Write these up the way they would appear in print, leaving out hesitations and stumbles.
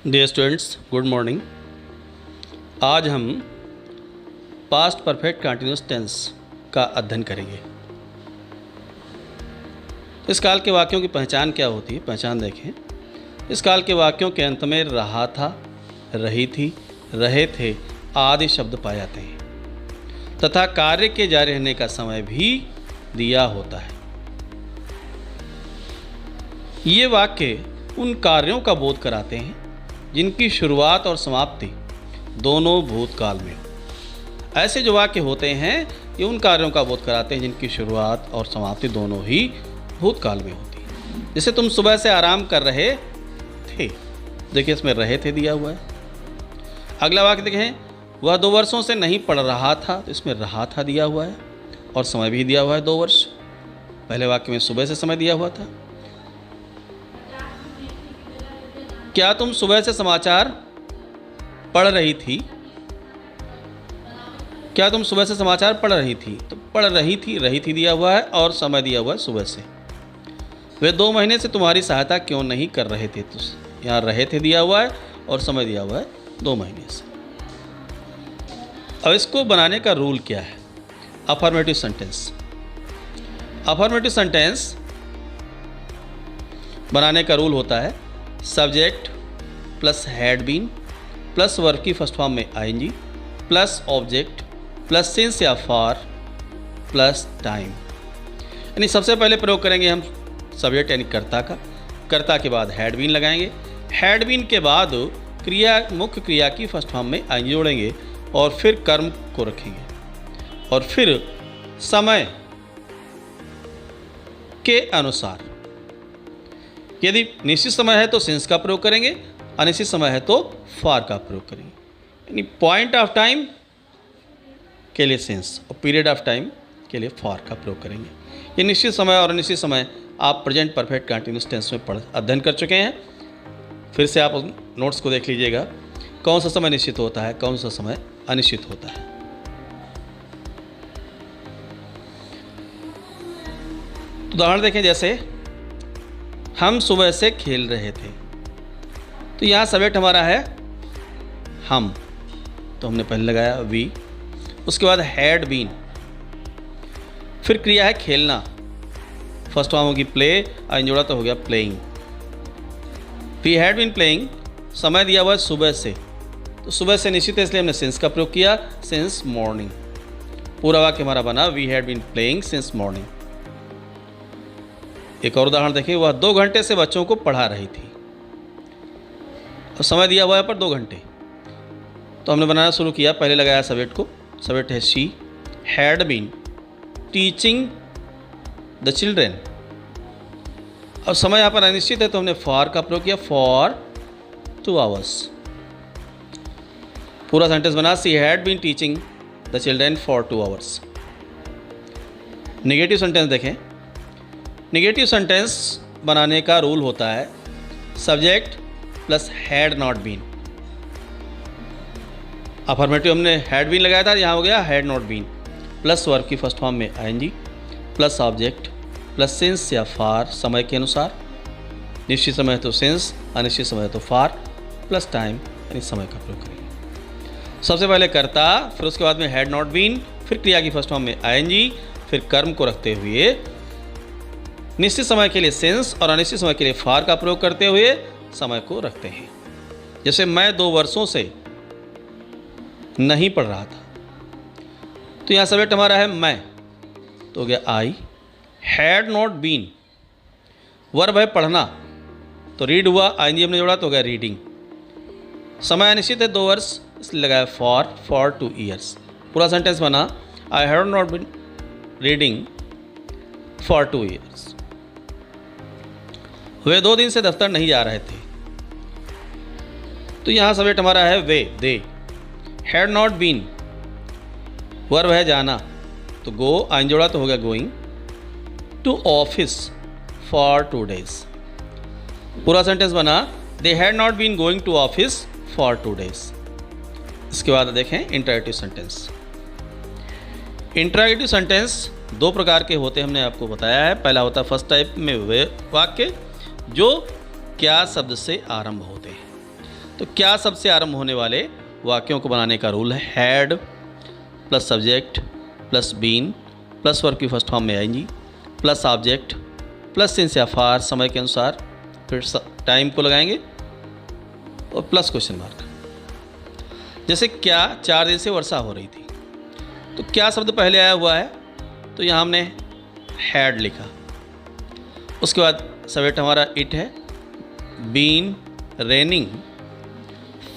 Dear students, good morning. आज हम past perfect continuous tense का अध्ययन करेंगे। इस काल के वाक्यों की पहचान क्या होती है? पहचान देखें। इस काल के वाक्यों के अंत में रहा था, रही थी, रहे थे आदि शब्द पाए जाते हैं तथा कार्य के जारी रहने का समय भी दिया होता है। ये वाक्य उन कार्यों का बोध कराते हैं जिनकी शुरुआत और समाप्ति दोनों भूतकाल में हो। ऐसे जो वाक्य होते हैं ये उन कार्यों का बोध कराते हैं जिनकी शुरुआत और समाप्ति दोनों ही भूतकाल में होती है। जैसे तुम सुबह से आराम कर रहे थे, देखिए इसमें रहे थे दिया हुआ है। अगला वाक्य देखें, वह 2 वर्षों से नहीं पढ़ रहा था, तो इसमें रहा था दिया हुआ है और समय भी दिया हुआ है 2 वर्ष। पहले वाक्य में सुबह से समय दिया हुआ था। क्या तुम सुबह से समाचार पढ़ रही थी? क्या तुम सुबह से समाचार पढ़ रही थी? तो पढ़ रही थी दिया हुआ है और समय दिया हुआ है सुबह से। वे 2 महीने से तुम्हारी सहायता क्यों नहीं कर रहे थे? तो यहाँ रहे थे दिया हुआ है और समय दिया हुआ है 2 महीने से। अब इसको बनाने का रूल क्या है? Affirmative sentence. अफर्मेटिव सेंटेंस बनाने का रूल होता है subject plus had been plus verb की फर्स्ट फॉर्म में ING plus object plus since या फॉर प्लस टाइम। यानी सबसे पहले प्रयोग करेंगे हम सब्जेक्ट यानी कर्ता का, कर्ता के बाद हैड बीन लगाएंगे, हैड बीन के बाद क्रिया मुख्य क्रिया की फर्स्ट फॉर्म में आईएनजी जोड़ेंगे और फिर कर्म को रखेंगे और फिर समय के अनुसार यदि निश्चित समय है तो सिंस का प्रयोग करेंगे, अनिश्चित समय है तो फॉर का प्रयोग करेंगे। यानी पॉइंट ऑफ टाइम के लिए सिंस और पीरियड ऑफ टाइम के लिए फॉर का प्रयोग करेंगे। ये निश्चित समय और अनिश्चित समय आप प्रेजेंट परफेक्ट कंटिन्यूअस टेंस में अध्ययन कर चुके हैं। फिर से आप नोट्स को देख लीजिएगा, कौन सा समय निश्चित होता है, कौन सा समय अनिश्चित होता है। उदाहरण देखें, जैसे हम सुबह से खेल रहे थे, तो यहाँ सब्जेक्ट हमारा है हम, तो हमने पहले लगाया वी, उसके बाद हैड बीन, फिर क्रिया है खेलना, फर्स्ट फॉर्म होगी प्ले, आइन जोड़ा तो हो गया playing. We had been playing, समय दिया हुआ है सुबह से, तो सुबह से निश्चित है इसलिए हमने सिंस का प्रयोग किया, सिंस मॉर्निंग। पूरा वाक्य हमारा बना we had been playing since morning. एक और उदाहरण देखिए, वह 2 घंटे से बच्चों को पढ़ा रही थी और समय दिया हुआ है पर 2 घंटे, तो हमने बनाना शुरू किया। पहले लगाया सब्जेक्ट को, सब्जेक्ट है she had been teaching the children और समय यहाँ पर अनिश्चित है तो हमने फॉर का प्रयोग किया, फॉर 2 आवर्स। पूरा सेंटेंस बना, she had been teaching the children for 2 hours. Negative sentence देखें। नेगेटिव सेंटेंस बनाने का रूल होता है subject plus had not been. Affirmative हमने हैड बीन लगाया था, यहाँ हो गया had not been, plus verb की फर्स्ट फॉर्म में ING plus object plus since या फॉर समय के अनुसार, निश्चित समय है तो सिंस, अनिश्चित समय है तो फॉर प्लस टाइम यानी समय का प्रयोग करेंगे। सबसे पहले कर्ता, फिर उसके बाद में हैड नॉट बीन, फिर क्रिया की फर्स्ट फॉर्म में आईएनजी, फिर कर्म को रखते हुए निश्चित समय के लिए सिंस और अनिश्चित समय के लिए फॉर का प्रयोग करते हुए समय को रखते हैं। जैसे मैं 2 वर्षों से नहीं पढ़ रहा था, तो यहाँ सब्जेक्ट हमारा है मैं, तो हो गया आई। हैड नॉट बीन, वर्ब है पढ़ना, तो रीड हुआ, आईएनजी हमने जोड़ा तो हो गया रीडिंग। समय अनिश्चित है 2 वर्ष इसलिए लगाया फॉर 2 ईयर्स। पूरा सेंटेंस बना, I had not been reading for 2 years. वे 2 दिन से दफ्तर नहीं जा रहे थे, तो यहाँ सब्जेक्ट हमारा है वे, they. Had not been, verb है जाना, तो गो, आइन जोड़ा तो हो गया going to office for 2 days. पूरा सेंटेंस बना, they had not been going to office for 2 days. इसके बाद देखें इंटरेगेटिव सेंटेंस। इंटरेगेटिव सेंटेंस 2 प्रकार के होते हैं, हमने आपको बताया है। पहला होता है फर्स्ट टाइप में वे वाक्य जो क्या शब्द से आरंभ होते हैं, तो क्या सबसे आरंभ होने वाले वाक्यों को बनाने का रूल है? Had plus subject plus been plus verb की फर्स्ट फॉर्म में आएंगी प्लस ऑब्जेक्ट प्लस सिंस या फार समय के अनुसार, फिर टाइम को लगाएंगे और प्लस क्वेश्चन मार्क। जैसे क्या 4 दिन से वर्षा हो रही थी, तो क्या शब्द पहले आया हुआ है, तो यहाँ हमने हैड लिखा। उसके बाद सब्जेक्ट हमारा इट है, बीन रेनिंग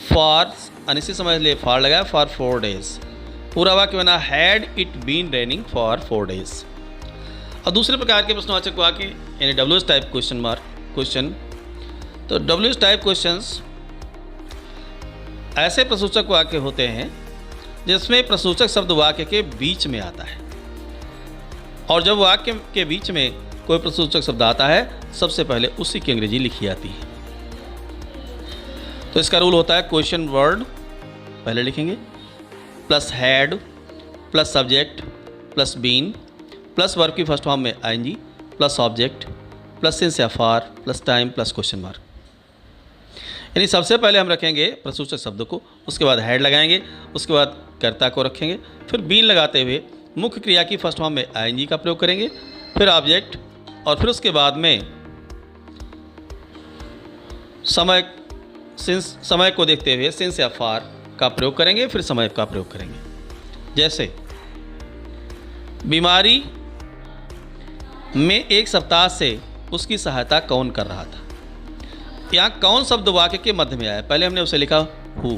फॉर, अनिश्चित समझ लिए फॉर लगाया, फॉर 4 डेज। पूरा वाक्य बना had it been raining for 4 days. और दूसरे प्रकार के प्रश्नवाचक वाक्य यानी डब्ल्यूएच टाइप क्वेश्चन। तो डब्ल्यूएच टाइप क्वेश्चंस ऐसे प्रसूचक वाक्य होते हैं जिसमें प्रसूचक शब्द वाक्य के बीच में आता है, और जब वाक्य के बीच में कोई प्रसूचक शब्द आता है सबसे पहले उसी की अंग्रेजी लिखी जाती है। तो इसका रूल होता है क्वेश्चन वर्ड पहले लिखेंगे plus had plus subject plus been plus verb की फर्स्ट फॉर्म में ING plus object plus since या for plus time plus question mark. यानी सबसे पहले हम रखेंगे प्रसूचक शब्द को, उसके बाद हैड लगाएंगे, उसके बाद कर्ता को रखेंगे, फिर बीन लगाते हुए मुख्य क्रिया की फर्स्ट फॉर्म में आईएनजी का प्रयोग करेंगे, फिर ऑब्जेक्ट, और फिर उसके बाद में समय को देखते हुए सिंस या फार का प्रयोग करेंगे, फिर समय का प्रयोग करेंगे। जैसे बीमारी में 1 सप्ताह से उसकी सहायता कौन कर रहा था। यहाँ कौन शब्द वाक्य के मध्य में आया, पहले हमने उसे लिखा हु,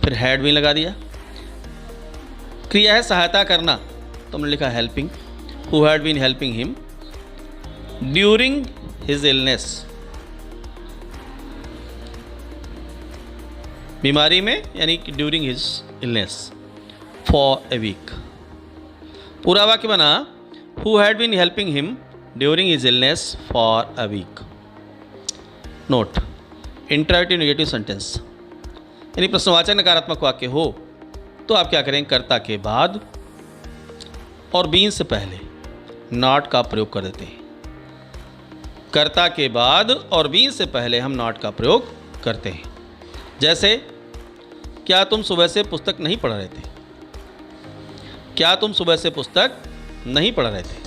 फिर हैड भी लगा दिया। क्रिया है सहायता करना, तो हमने लिखा helping, who had been helping him during his illness. बीमारी में यानी कि during his illness for a week. पूरा वाक्य बना who had been helping him during his illness for a week. Note, interactive negative sentence यानी प्रश्नवाचक नकारात्मक वाक्य हो तो आप क्या करें, कर्ता के बाद और बीन से पहले नॉट का प्रयोग कर देते हैं। कर्ता के बाद और बीन से पहले हम नॉट का प्रयोग करते हैं। जैसे क्या तुम सुबह से पुस्तक नहीं पढ़ रहे थे, क्या तुम सुबह से पुस्तक नहीं पढ़ रहे थे।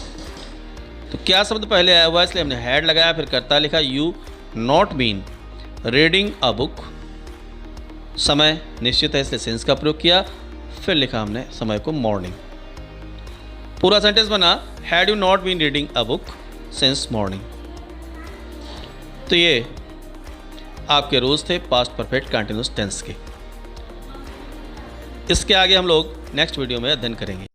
तो क्या शब्द पहले आया हुआ है इसलिए हमने हैड लगाया, फिर कर्ता लिखा you not been reading a book. समय निश्चित है इसलिए सिंस का प्रयोग किया, फिर लिखा हमने समय को मॉर्निंग। पूरा सेंटेंस बना had you not been reading a book since morning. तो ये आपके रूल्स थे पास्ट परफेक्ट कंटिन्यूअस टेंस के। इसके आगे हम लोग नेक्स्ट वीडियो में अध्ययन करेंगे।